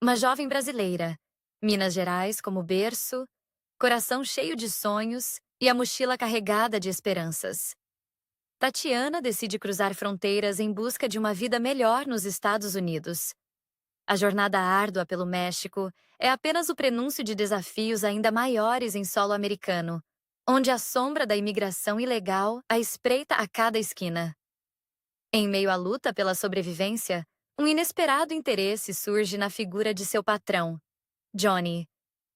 Uma jovem brasileira, Minas Gerais como berço, coração cheio de sonhos e a mochila carregada de esperanças. Tatiana decide cruzar fronteiras em busca de uma vida melhor nos Estados Unidos. A jornada árdua pelo México é apenas o prenúncio de desafios ainda maiores em solo americano, onde a sombra da imigração ilegal a espreita a cada esquina. Em meio à luta pela sobrevivência, um inesperado interesse surge na figura de seu patrão, Johnny,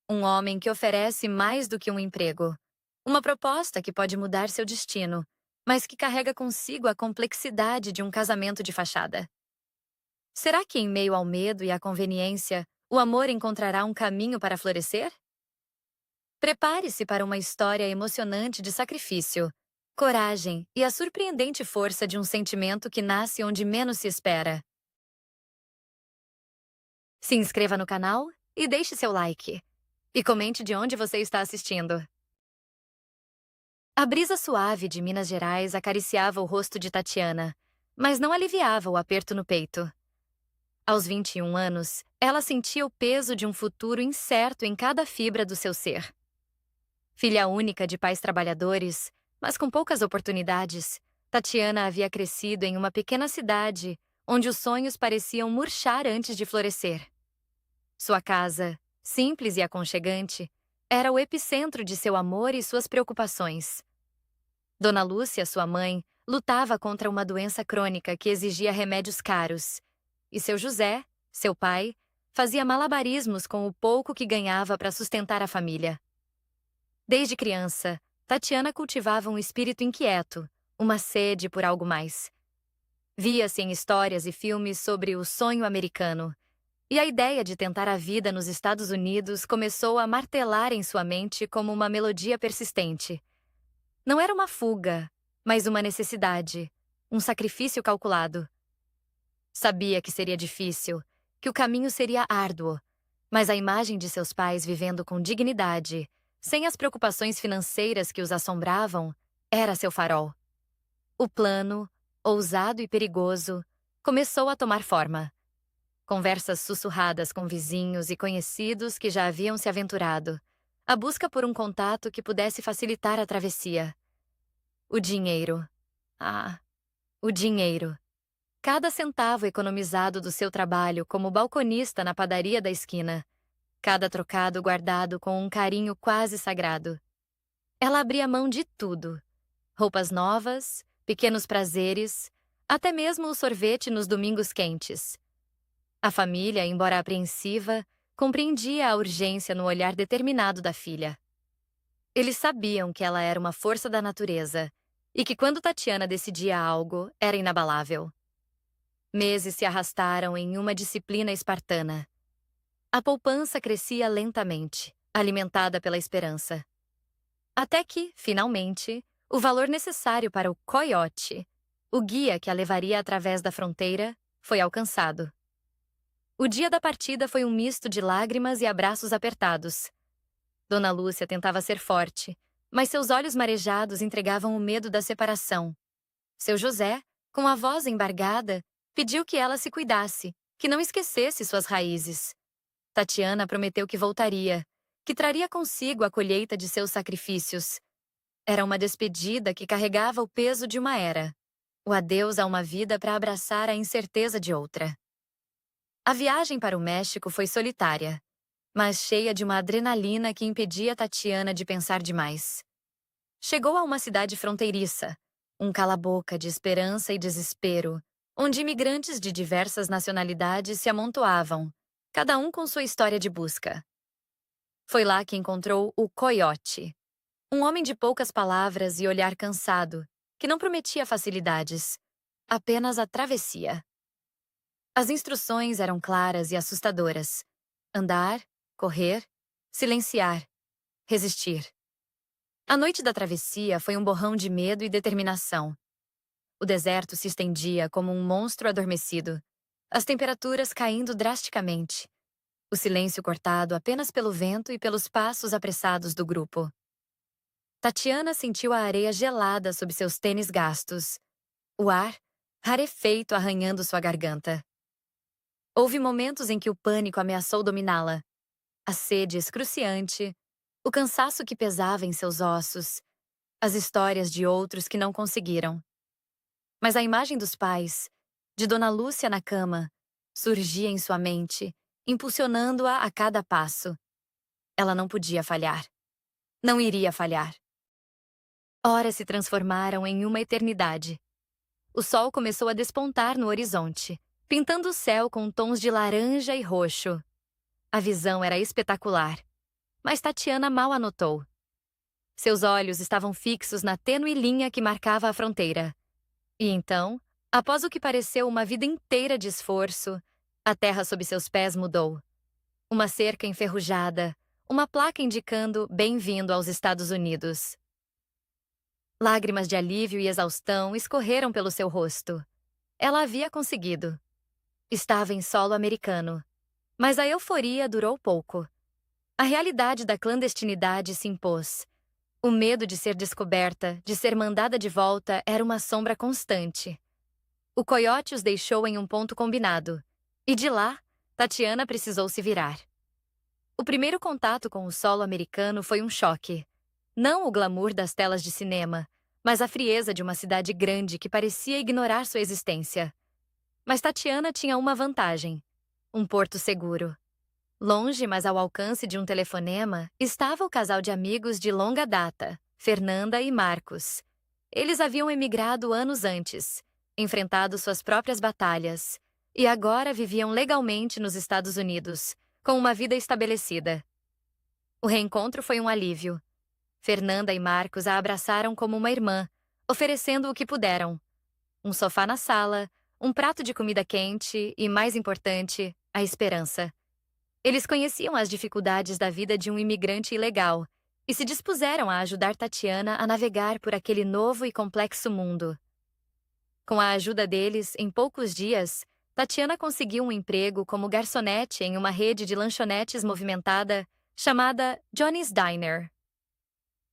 um homem que oferece mais do que um emprego. Uma proposta que pode mudar seu destino, mas que carrega consigo a complexidade de um casamento de fachada. Será que, em meio ao medo e à conveniência, o amor encontrará um caminho para florescer? Prepare-se para uma história emocionante de sacrifício, coragem e a surpreendente força de um sentimento que nasce onde menos se espera. Se inscreva no canal e deixe seu like. E comente de onde você está assistindo. A brisa suave de Minas Gerais acariciava o rosto de Tatiana, mas não aliviava o aperto no peito. Aos 21 anos, ela sentia o peso de um futuro incerto em cada fibra do seu ser. Filha única de pais trabalhadores, mas com poucas oportunidades, Tatiana havia crescido em uma pequena cidade onde os sonhos pareciam murchar antes de florescer. Sua casa, simples e aconchegante, era o epicentro de seu amor e suas preocupações. Dona Lúcia, sua mãe, lutava contra uma doença crônica que exigia remédios caros, e seu José, seu pai, fazia malabarismos com o pouco que ganhava para sustentar a família. Desde criança, Tatiana cultivava um espírito inquieto, uma sede por algo mais. Via-se em histórias e filmes sobre o sonho americano, e a ideia de tentar a vida nos Estados Unidos começou a martelar em sua mente como uma melodia persistente. Não era uma fuga, mas uma necessidade, um sacrifício calculado. Sabia que seria difícil, que o caminho seria árduo, mas a imagem de seus pais vivendo com dignidade, sem as preocupações financeiras que os assombravam, era seu farol. O plano, ousado e perigoso, começou a tomar forma. Conversas sussurradas com vizinhos e conhecidos que já haviam se aventurado, a busca por um contato que pudesse facilitar a travessia. O dinheiro. Ah, o dinheiro. Cada centavo economizado do seu trabalho como balconista na padaria da esquina. Cada trocado guardado com um carinho quase sagrado. Ela abria mão de tudo. Roupas novas, pequenos prazeres, até mesmo o sorvete nos domingos quentes. A família, embora apreensiva, compreendia a urgência no olhar determinado da filha. Eles sabiam que ela era uma força da natureza e que quando Tatiana decidia algo, era inabalável. Meses se arrastaram em uma disciplina espartana. A poupança crescia lentamente, alimentada pela esperança. Até que, finalmente, o valor necessário para o coiote, o guia que a levaria através da fronteira, foi alcançado. O dia da partida foi um misto de lágrimas e abraços apertados. Dona Lúcia tentava ser forte, mas seus olhos marejados entregavam o medo da separação. Seu José, com a voz embargada, pediu que ela se cuidasse, que não esquecesse suas raízes. Tatiana prometeu que voltaria, que traria consigo a colheita de seus sacrifícios. Era uma despedida que carregava o peso de uma era, o adeus a uma vida para abraçar a incerteza de outra. A viagem para o México foi solitária, mas cheia de uma adrenalina que impedia Tatiana de pensar demais. Chegou a uma cidade fronteiriça, um cala-boca de esperança e desespero, onde imigrantes de diversas nacionalidades se amontoavam, cada um com sua história de busca. Foi lá que encontrou o coiote, um homem de poucas palavras e olhar cansado, que não prometia facilidades, apenas a travessia. As instruções eram claras e assustadoras. Andar, correr, silenciar, resistir. A noite da travessia foi um borrão de medo e determinação. O deserto se estendia como um monstro adormecido, as temperaturas caindo drasticamente, o silêncio cortado apenas pelo vento e pelos passos apressados do grupo. Tatiana sentiu a areia gelada sob seus tênis gastos, o ar rarefeito arranhando sua garganta. Houve momentos em que o pânico ameaçou dominá-la. A sede excruciante, o cansaço que pesava em seus ossos, as histórias de outros que não conseguiram. Mas a imagem dos pais, de Dona Lúcia na cama, surgia em sua mente, impulsionando-a a cada passo. Ela não podia falhar. Não iria falhar. Horas se transformaram em uma eternidade. O sol começou a despontar no horizonte, pintando o céu com tons de laranja e roxo. A visão era espetacular, mas Tatiana mal a notou. Seus olhos estavam fixos na tênue linha que marcava a fronteira. E então, após o que pareceu uma vida inteira de esforço, a terra sob seus pés mudou. Uma cerca enferrujada, uma placa indicando "Bem-vindo aos Estados Unidos". Lágrimas de alívio e exaustão escorreram pelo seu rosto. Ela havia conseguido. Estava em solo americano. Mas a euforia durou pouco. A realidade da clandestinidade se impôs. O medo de ser descoberta, de ser mandada de volta, era uma sombra constante. O coiote os deixou em um ponto combinado. E de lá, Tatiana precisou se virar. O primeiro contato com o solo americano foi um choque. Não o glamour das telas de cinema, mas a frieza de uma cidade grande que parecia ignorar sua existência. Mas Tatiana tinha uma vantagem: um porto seguro. Longe, mas ao alcance de um telefonema, estava o casal de amigos de longa data, Fernanda e Marcos. Eles haviam emigrado anos antes, enfrentado suas próprias batalhas, e agora viviam legalmente nos Estados Unidos, com uma vida estabelecida. O reencontro foi um alívio. Fernanda e Marcos a abraçaram como uma irmã, oferecendo o que puderam. Um sofá na sala, um prato de comida quente e, mais importante, a esperança. Eles conheciam as dificuldades da vida de um imigrante ilegal e se dispuseram a ajudar Tatiana a navegar por aquele novo e complexo mundo. Com a ajuda deles, em poucos dias, Tatiana conseguiu um emprego como garçonete em uma rede de lanchonetes movimentada chamada Johnny's Diner.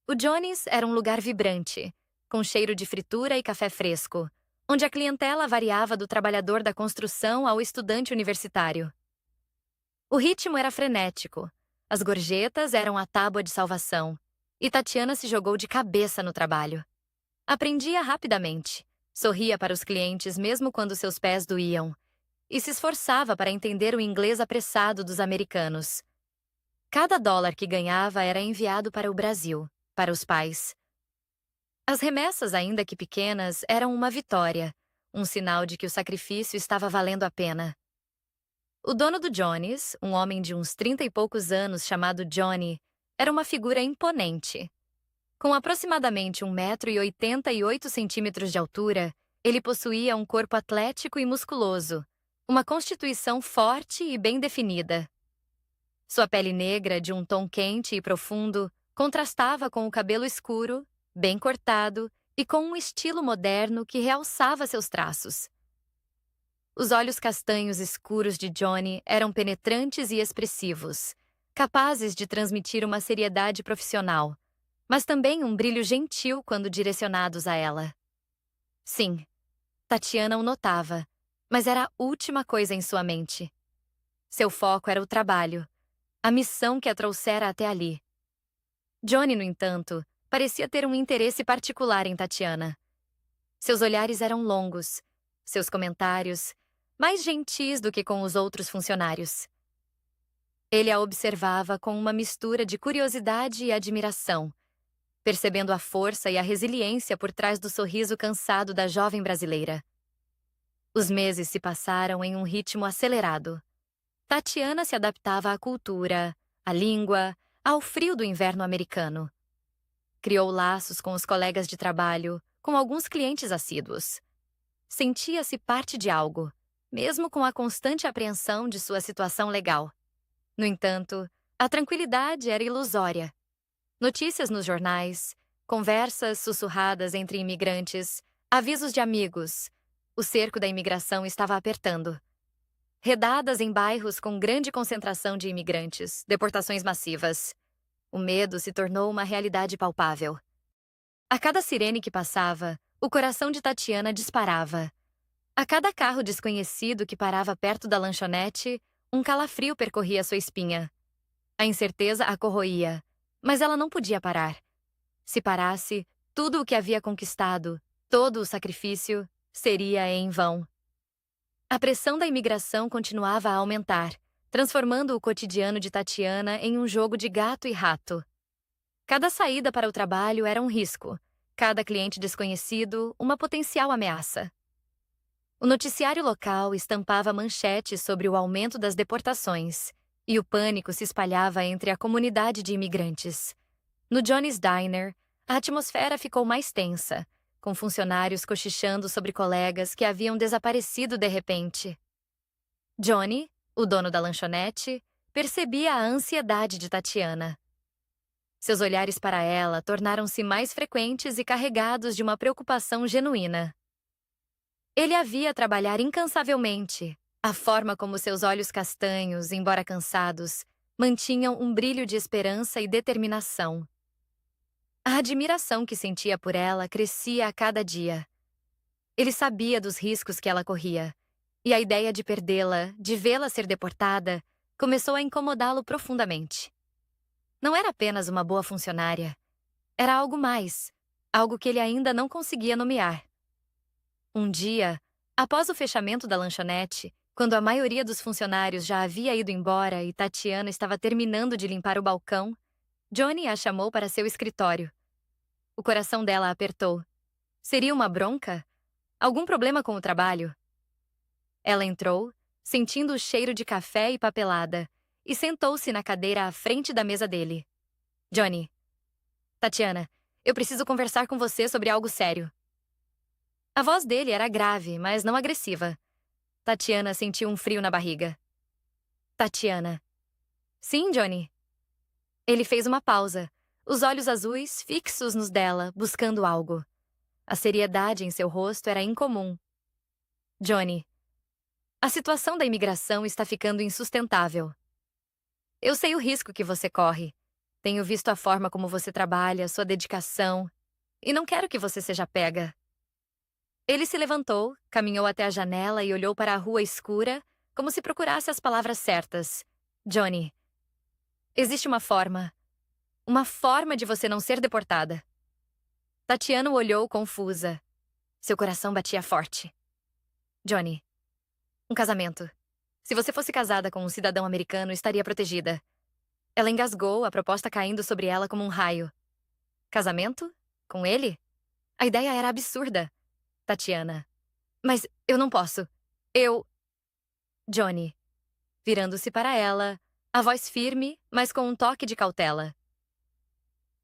O Johnny's era um lugar vibrante, com cheiro de fritura e café fresco, onde a clientela variava do trabalhador da construção ao estudante universitário. O ritmo era frenético, as gorjetas eram a tábua de salvação, e Tatiana se jogou de cabeça no trabalho. Aprendia rapidamente, sorria para os clientes mesmo quando seus pés doíam, e se esforçava para entender o inglês apressado dos americanos. Cada dólar que ganhava era enviado para o Brasil, para os pais. As remessas, ainda que pequenas, eram uma vitória, um sinal de que o sacrifício estava valendo a pena. O dono do Johnny's, um homem de uns 30 e poucos anos chamado Johnny, era uma figura imponente. Com aproximadamente 1,88 m de altura, ele possuía um corpo atlético e musculoso, uma constituição forte e bem definida. Sua pele negra, de um tom quente e profundo, contrastava com o cabelo escuro, bem cortado e com um estilo moderno que realçava seus traços. Os olhos castanhos escuros de Johnny eram penetrantes e expressivos, capazes de transmitir uma seriedade profissional, mas também um brilho gentil quando direcionados a ela. Sim, Tatiana o notava, mas era a última coisa em sua mente. Seu foco era o trabalho, a missão que a trouxera até ali. Johnny, no entanto, parecia ter um interesse particular em Tatiana. Seus olhares eram longos, seus comentários mais gentis do que com os outros funcionários. Ele a observava com uma mistura de curiosidade e admiração, percebendo a força e a resiliência por trás do sorriso cansado da jovem brasileira. Os meses se passaram em um ritmo acelerado. Tatiana se adaptava à cultura, à língua, ao frio do inverno americano. Criou laços com os colegas de trabalho, com alguns clientes assíduos. Sentia-se parte de algo, mesmo com a constante apreensão de sua situação legal. No entanto, a tranquilidade era ilusória. Notícias nos jornais, conversas sussurradas entre imigrantes, avisos de amigos. O cerco da imigração estava apertando. Redadas em bairros com grande concentração de imigrantes, deportações massivas. O medo se tornou uma realidade palpável. A cada sirene que passava, o coração de Tatiana disparava. A cada carro desconhecido que parava perto da lanchonete, um calafrio percorria sua espinha. A incerteza a corroía, mas ela não podia parar. Se parasse, tudo o que havia conquistado, todo o sacrifício, seria em vão. A pressão da imigração continuava a aumentar, transformando o cotidiano de Tatiana em um jogo de gato e rato. Cada saída para o trabalho era um risco, cada cliente desconhecido, uma potencial ameaça. O noticiário local estampava manchetes sobre o aumento das deportações, e o pânico se espalhava entre a comunidade de imigrantes. No Johnny's Diner, a atmosfera ficou mais tensa, com funcionários cochichando sobre colegas que haviam desaparecido de repente. Johnny, o dono da lanchonete, percebia a ansiedade de Tatiana. Seus olhares para ela tornaram-se mais frequentes e carregados de uma preocupação genuína. Ele a via trabalhar incansavelmente. A forma como seus olhos castanhos, embora cansados, mantinham um brilho de esperança e determinação. A admiração que sentia por ela crescia a cada dia. Ele sabia dos riscos que ela corria, e a ideia de perdê-la, de vê-la ser deportada, começou a incomodá-lo profundamente. Não era apenas uma boa funcionária. Era algo mais, algo que ele ainda não conseguia nomear. Um dia, após o fechamento da lanchonete, quando a maioria dos funcionários já havia ido embora e Tatiana estava terminando de limpar o balcão, Johnny a chamou para seu escritório. O coração dela apertou. Seria uma bronca? Algum problema com o trabalho? Ela entrou, sentindo o cheiro de café e papelada, e sentou-se na cadeira à frente da mesa dele. Johnny. Tatiana, eu preciso conversar com você sobre algo sério. A voz dele era grave, mas não agressiva. Tatiana sentiu um frio na barriga. Tatiana. Sim, Johnny. Ele fez uma pausa, os olhos azuis fixos nos dela, buscando algo. A seriedade em seu rosto era incomum. Johnny. A situação da imigração está ficando insustentável. Eu sei o risco que você corre. Tenho visto a forma como você trabalha, sua dedicação, e não quero que você seja pega. Ele se levantou, caminhou até a janela e olhou para a rua escura, como se procurasse as palavras certas. Johnny. Existe uma forma de você não ser deportada. Tatiana o olhou confusa. Seu coração batia forte. Johnny. Um casamento. Se você fosse casada com um cidadão americano, estaria protegida. Ela engasgou, a proposta caindo sobre ela como um raio. Casamento? Com ele? A ideia era absurda. Tatiana. Mas eu não posso. Johnny. Virando-se para ela, a voz firme, mas com um toque de cautela.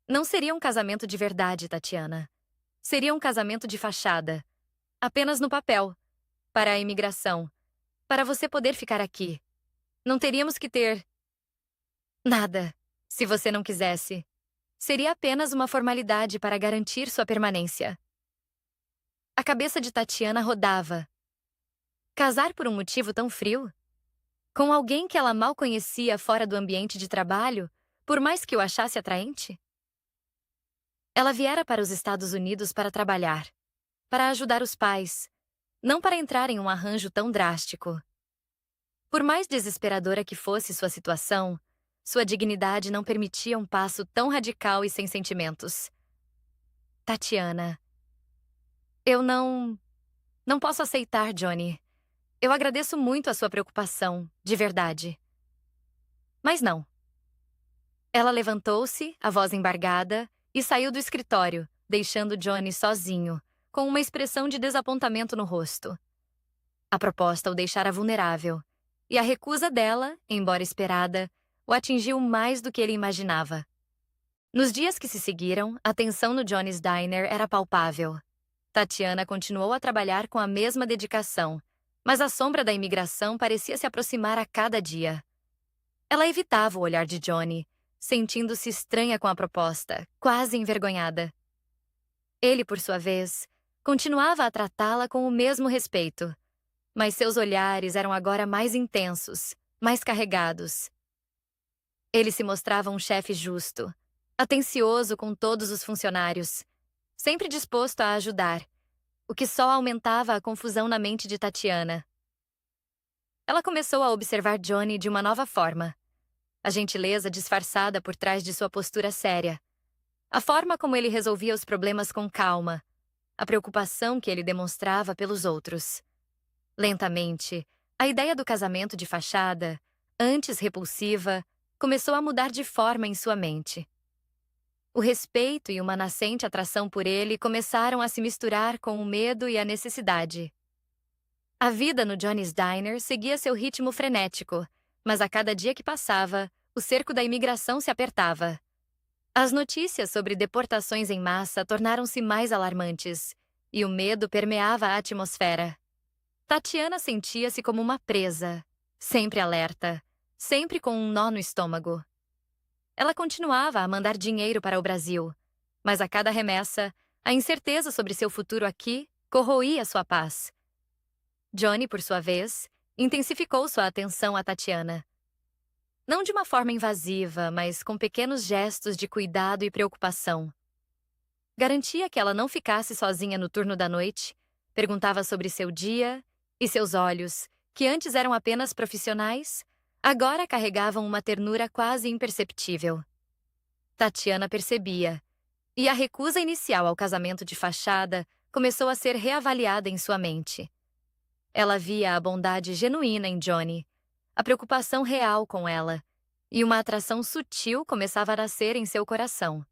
Não seria um casamento de verdade, Tatiana. Seria um casamento de fachada. Apenas no papel. Para a imigração. Para você poder ficar aqui. Não teríamos que ter nada, se você não quisesse. Seria apenas uma formalidade para garantir sua permanência. A cabeça de Tatiana rodava. Casar por um motivo tão frio? Com alguém que ela mal conhecia fora do ambiente de trabalho, por mais que o achasse atraente? Ela viera para os Estados Unidos para trabalhar, para ajudar os pais, não para entrar em um arranjo tão drástico. Por mais desesperadora que fosse sua situação, sua dignidade não permitia um passo tão radical e sem sentimentos. Tatiana. Eu não posso aceitar, Johnny. Eu agradeço muito a sua preocupação, de verdade. Mas não. Ela levantou-se, a voz embargada, e saiu do escritório, deixando Johnny sozinho, com uma expressão de desapontamento no rosto. A proposta o deixara vulnerável, e a recusa dela, embora esperada, o atingiu mais do que ele imaginava. Nos dias que se seguiram, a tensão no Johnny's Diner era palpável. Tatiana continuou a trabalhar com a mesma dedicação, mas a sombra da imigração parecia se aproximar a cada dia. Ela evitava o olhar de Johnny, sentindo-se estranha com a proposta, quase envergonhada. Ele, por sua vez, continuava a tratá-la com o mesmo respeito, mas seus olhares eram agora mais intensos, mais carregados. Ele se mostrava um chefe justo, atencioso com todos os funcionários, sempre disposto a ajudar, o que só aumentava a confusão na mente de Tatiana. Ela começou a observar Johnny de uma nova forma. A gentileza disfarçada por trás de sua postura séria. A forma como ele resolvia os problemas com calma. A preocupação que ele demonstrava pelos outros. Lentamente, a ideia do casamento de fachada, antes repulsiva, começou a mudar de forma em sua mente. O respeito e uma nascente atração por ele começaram a se misturar com o medo e a necessidade. A vida no Johnny's Diner seguia seu ritmo frenético, mas a cada dia que passava, o cerco da imigração se apertava. As notícias sobre deportações em massa tornaram-se mais alarmantes, e o medo permeava a atmosfera. Tatiana sentia-se como uma presa, sempre alerta, sempre com um nó no estômago. Ela continuava a mandar dinheiro para o Brasil, mas a cada remessa, a incerteza sobre seu futuro aqui corroía sua paz. Johnny, por sua vez, intensificou sua atenção a Tatiana. Não de uma forma invasiva, mas com pequenos gestos de cuidado e preocupação. Garantia que ela não ficasse sozinha no turno da noite, perguntava sobre seu dia, e seus olhos, que antes eram apenas profissionais, agora carregavam uma ternura quase imperceptível. Tatiana percebia, e a recusa inicial ao casamento de fachada começou a ser reavaliada em sua mente. Ela via a bondade genuína em Johnny, a preocupação real com ela, e uma atração sutil começava a nascer em seu coração.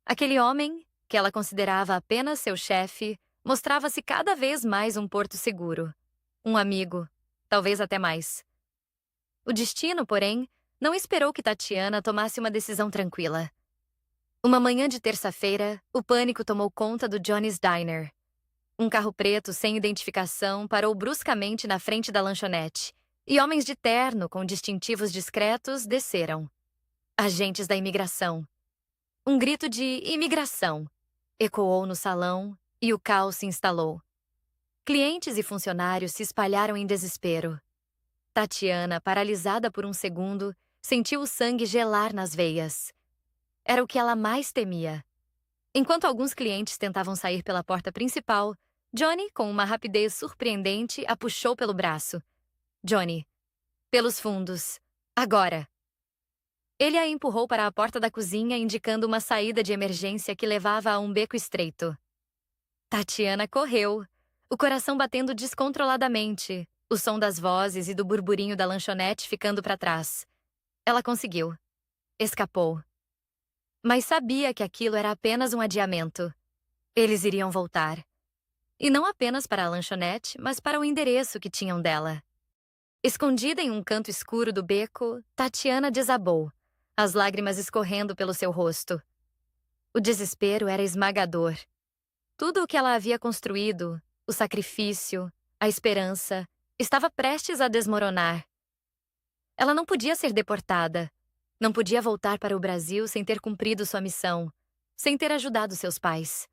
Aquele homem, que ela considerava apenas seu chefe, mostrava-se cada vez mais um porto seguro, um amigo, talvez até mais. O destino, porém, não esperou que Tatiana tomasse uma decisão tranquila. Uma manhã de terça-feira, o pânico tomou conta do Johnny's Diner. Um carro preto sem identificação parou bruscamente na frente da lanchonete, e homens de terno com distintivos discretos desceram. Agentes da imigração. Um grito de imigração ecoou no salão e o caos se instalou. Clientes e funcionários se espalharam em desespero. Tatiana, paralisada por um segundo, sentiu o sangue gelar nas veias. Era o que ela mais temia. Enquanto alguns clientes tentavam sair pela porta principal, Johnny, com uma rapidez surpreendente, a puxou pelo braço. Johnny. Pelos fundos. Agora. Ele a empurrou para a porta da cozinha, indicando uma saída de emergência que levava a um beco estreito. Tatiana correu, o coração batendo descontroladamente, o som das vozes e do burburinho da lanchonete ficando para trás. Ela conseguiu. Escapou. Mas sabia que aquilo era apenas um adiamento. Eles iriam voltar. E não apenas para a lanchonete, mas para o endereço que tinham dela. Escondida em um canto escuro do beco, Tatiana desabou, as lágrimas escorrendo pelo seu rosto. O desespero era esmagador. Tudo o que ela havia construído, o sacrifício, a esperança, estava prestes a desmoronar. Ela não podia ser deportada. Não podia voltar para o Brasil sem ter cumprido sua missão, sem ter ajudado seus pais.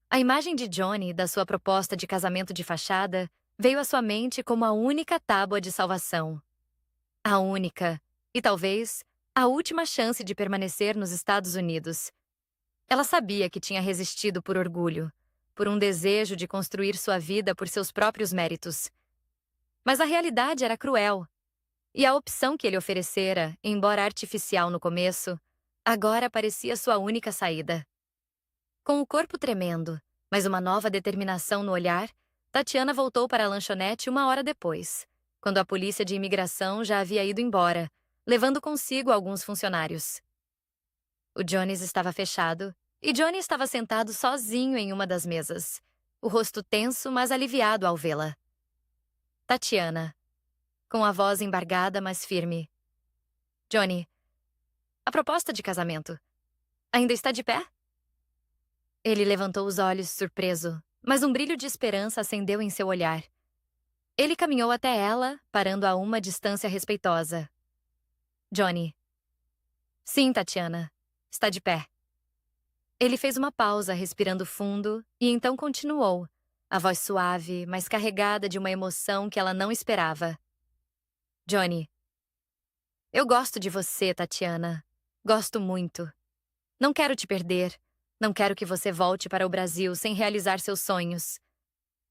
A imagem de Johnny, da sua proposta de casamento de fachada, veio à sua mente como a única tábua de salvação. A única, e talvez, a última chance de permanecer nos Estados Unidos. Ela sabia que tinha resistido por orgulho, por um desejo de construir sua vida por seus próprios méritos. Mas a realidade era cruel. E a opção que ele oferecera, embora artificial no começo, agora parecia sua única saída. Com o corpo tremendo, mas uma nova determinação no olhar, Tatiana voltou para a lanchonete 1 hora depois, quando a polícia de imigração já havia ido embora, levando consigo alguns funcionários. O Johnny's estava fechado, e Johnny estava sentado sozinho em uma das mesas, o rosto tenso, mas aliviado ao vê-la. Tatiana, com a voz embargada, mas firme. Johnny, a proposta de casamento ainda está de pé? Ele levantou os olhos, surpreso, mas um brilho de esperança acendeu em seu olhar. Ele caminhou até ela, parando a uma distância respeitosa. Johnny. Sim, Tatiana. Está de pé. Ele fez uma pausa, respirando fundo, e então continuou, a voz suave, mas carregada de uma emoção que ela não esperava. Johnny. Eu gosto de você, Tatiana. Gosto muito. Não quero te perder, Não quero que você volte para o Brasil sem realizar seus sonhos.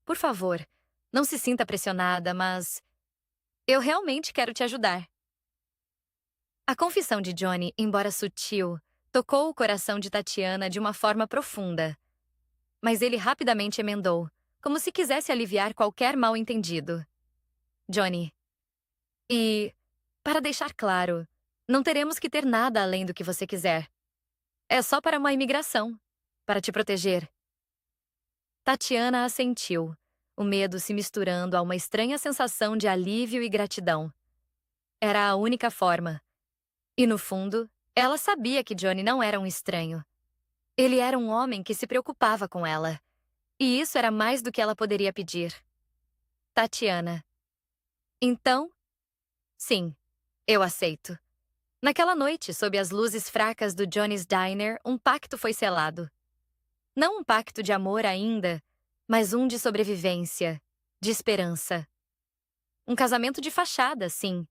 Por favor, não se sinta pressionada, mas eu realmente quero te ajudar. A confissão de Johnny, embora sutil, tocou o coração de Tatiana de uma forma profunda. Mas ele rapidamente emendou, como se quisesse aliviar qualquer mal-entendido. Johnny, e, para deixar claro, não teremos que ter nada além do que você quiser. É só para uma imigração, para te proteger. Tatiana assentiu, o medo se misturando a uma estranha sensação de alívio e gratidão. Era a única forma. E no fundo, ela sabia que Johnny não era um estranho. Ele era um homem que se preocupava com ela. E isso era mais do que ela poderia pedir. Tatiana. Então, sim, eu aceito. Naquela noite, sob as luzes fracas do Johnny's Diner, um pacto foi selado. Não um pacto de amor ainda, mas um de sobrevivência, de esperança. Um casamento de fachada, sim,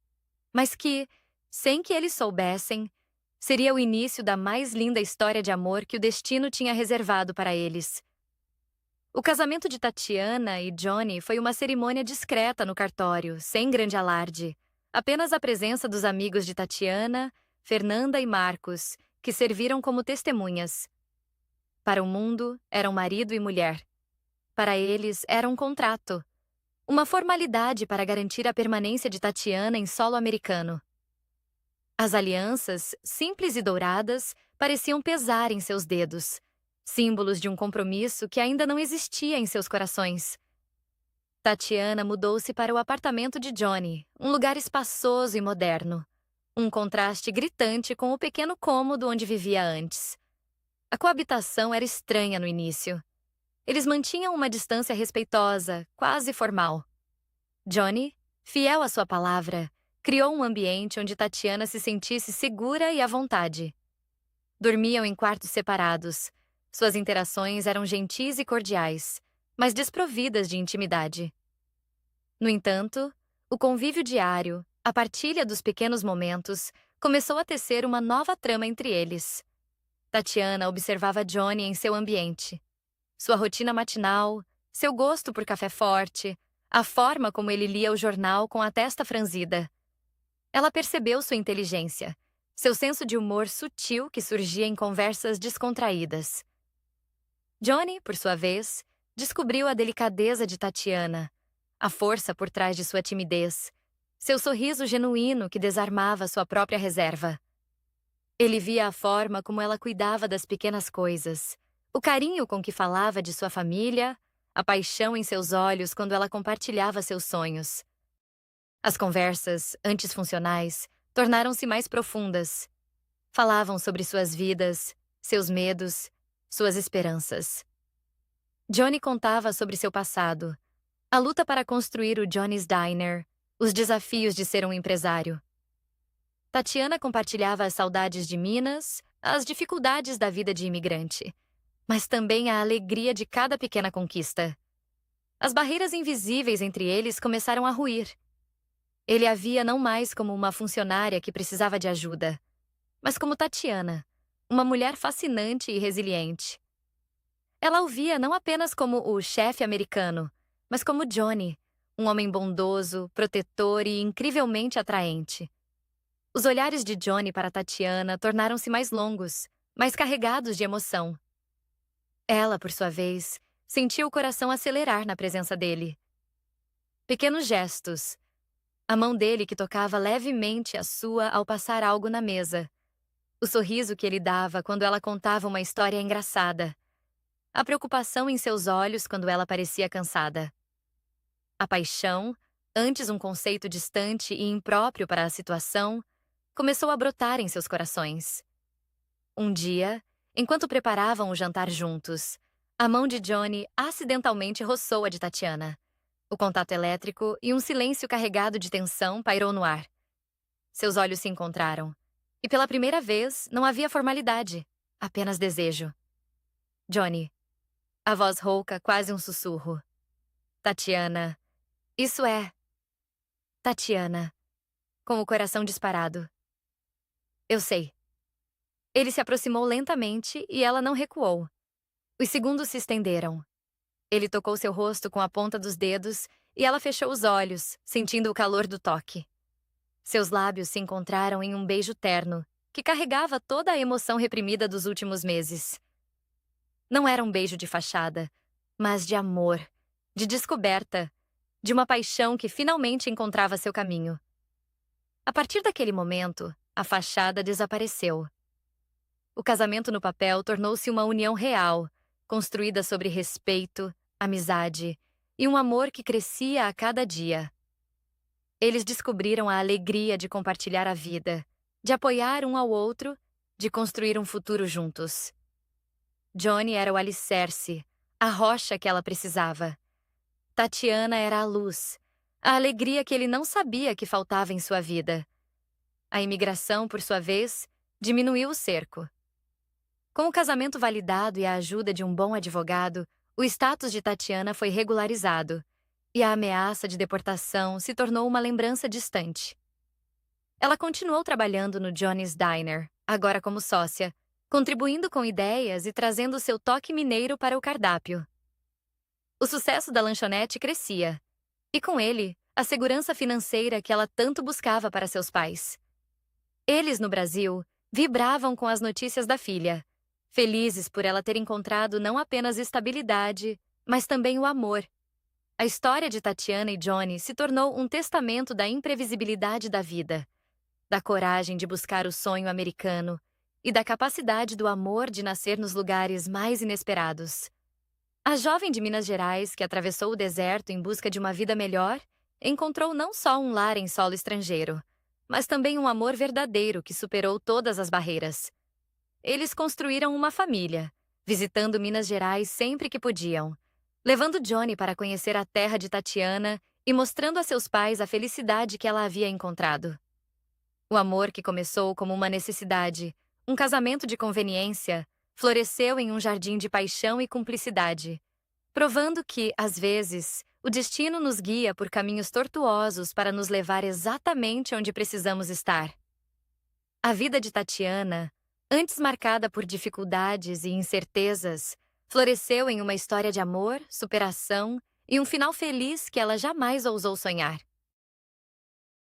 mas que, sem que eles soubessem, seria o início da mais linda história de amor que o destino tinha reservado para eles. O casamento de Tatiana e Johnny foi uma cerimônia discreta no cartório, sem grande alarde. Apenas a presença dos amigos de Tatiana, Fernanda e Marcos, que serviram como testemunhas. Para o mundo, eram marido e mulher. Para eles, era um contrato. Uma formalidade para garantir a permanência de Tatiana em solo americano. As alianças, simples e douradas, pareciam pesar em seus dedos, símbolos de um compromisso que ainda não existia em seus corações. Tatiana mudou-se para o apartamento de Johnny, um lugar espaçoso e moderno. Um contraste gritante com o pequeno cômodo onde vivia antes. A coabitação era estranha no início. Eles mantinham uma distância respeitosa, quase formal. Johnny, fiel à sua palavra, criou um ambiente onde Tatiana se sentisse segura e à vontade. Dormiam em quartos separados. Suas interações eram gentis e cordiais, mas desprovidas de intimidade. No entanto, o convívio diário, a partilha dos pequenos momentos, começou a tecer uma nova trama entre eles. Tatiana observava Johnny em seu ambiente. Sua rotina matinal, seu gosto por café forte, a forma como ele lia o jornal com a testa franzida. Ela percebeu sua inteligência, seu senso de humor sutil que surgia em conversas descontraídas. Johnny, por sua vez, descobriu a delicadeza de Tatiana, a força por trás de sua timidez, seu sorriso genuíno que desarmava sua própria reserva. Ele via a forma como ela cuidava das pequenas coisas, o carinho com que falava de sua família, a paixão em seus olhos quando ela compartilhava seus sonhos. As conversas, antes funcionais, tornaram-se mais profundas. Falavam sobre suas vidas, seus medos, suas esperanças. Johnny contava sobre seu passado, a luta para construir o Johnny's Diner, os desafios de ser um empresário. Tatiana compartilhava as saudades de Minas, as dificuldades da vida de imigrante, mas também a alegria de cada pequena conquista. As barreiras invisíveis entre eles começaram a ruir. Ele a via não mais como uma funcionária que precisava de ajuda, mas como Tatiana, uma mulher fascinante e resiliente. Ela o via não apenas como o chefe americano, mas como Johnny, um homem bondoso, protetor e incrivelmente atraente. Os olhares de Johnny para Tatiana tornaram-se mais longos, mais carregados de emoção. Ela, por sua vez, sentia o coração acelerar na presença dele. Pequenos gestos. A mão dele que tocava levemente a sua ao passar algo na mesa. O sorriso que ele dava quando ela contava uma história engraçada. A preocupação em seus olhos quando ela parecia cansada. A paixão, antes um conceito distante e impróprio para a situação, começou a brotar em seus corações. Um dia, enquanto preparavam o jantar juntos, a mão de Johnny acidentalmente roçou a de Tatiana. O contato elétrico e um silêncio carregado de tensão pairou no ar. Seus olhos se encontraram. E pela primeira vez, não havia formalidade, apenas desejo. Johnny. A voz rouca, quase um sussurro. Tatiana. Isso é. Tatiana. Com o coração disparado. Eu sei. Ele se aproximou lentamente e ela não recuou. Os segundos se estenderam. Ele tocou seu rosto com a ponta dos dedos e ela fechou os olhos, sentindo o calor do toque. Seus lábios se encontraram em um beijo terno, que carregava toda a emoção reprimida dos últimos meses. Não era um beijo de fachada, mas de amor, de descoberta, de uma paixão que finalmente encontrava seu caminho. A partir daquele momento, a fachada desapareceu. O casamento no papel tornou-se uma união real, construída sobre respeito, amizade e um amor que crescia a cada dia. Eles descobriram a alegria de compartilhar a vida, de apoiar um ao outro, de construir um futuro juntos. Johnny era o alicerce, a rocha que ela precisava. Tatiana era a luz, a alegria que ele não sabia que faltava em sua vida. A imigração, por sua vez, diminuiu o cerco. Com o casamento validado e a ajuda de um bom advogado, o status de Tatiana foi regularizado, e a ameaça de deportação se tornou uma lembrança distante. Ela continuou trabalhando no Johnny's Diner, agora como sócia, contribuindo com ideias e trazendo seu toque mineiro para o cardápio. O sucesso da lanchonete crescia, e com ele, a segurança financeira que ela tanto buscava para seus pais. Eles, no Brasil, vibravam com as notícias da filha, felizes por ela ter encontrado não apenas estabilidade, mas também o amor. A história de Tatiana e Johnny se tornou um testamento da imprevisibilidade da vida, da coragem de buscar o sonho americano e da capacidade do amor de nascer nos lugares mais inesperados. A jovem de Minas Gerais, que atravessou o deserto em busca de uma vida melhor, encontrou não só um lar em solo estrangeiro, mas também um amor verdadeiro que superou todas as barreiras. Eles construíram uma família, visitando Minas Gerais sempre que podiam, levando Johnny para conhecer a terra de Tatiana e mostrando a seus pais a felicidade que ela havia encontrado. O amor que começou como uma necessidade, um casamento de conveniência, floresceu em um jardim de paixão e cumplicidade, provando que, às vezes, o destino nos guia por caminhos tortuosos para nos levar exatamente onde precisamos estar. A vida de Tatiana, antes marcada por dificuldades e incertezas, floresceu em uma história de amor, superação e um final feliz que ela jamais ousou sonhar.